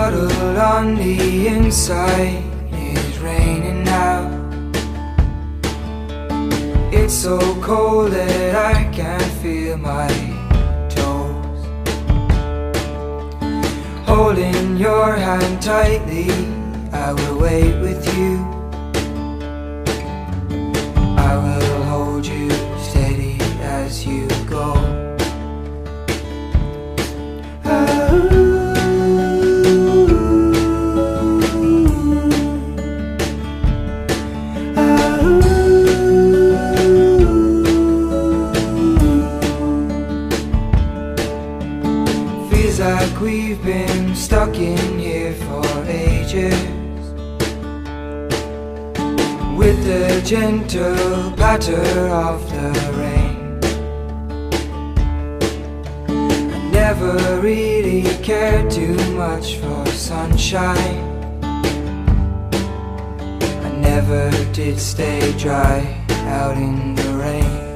puddle on the inside is raining now. It's so cold that I can't feel my toes. Holding your hand tightly, I will wait with you. I will hold you steady as you go. Feels like we've been stuck in here for ages, with the gentle patter of the rain. I never really cared too much for sunshine. I never did stay dry out in the rain.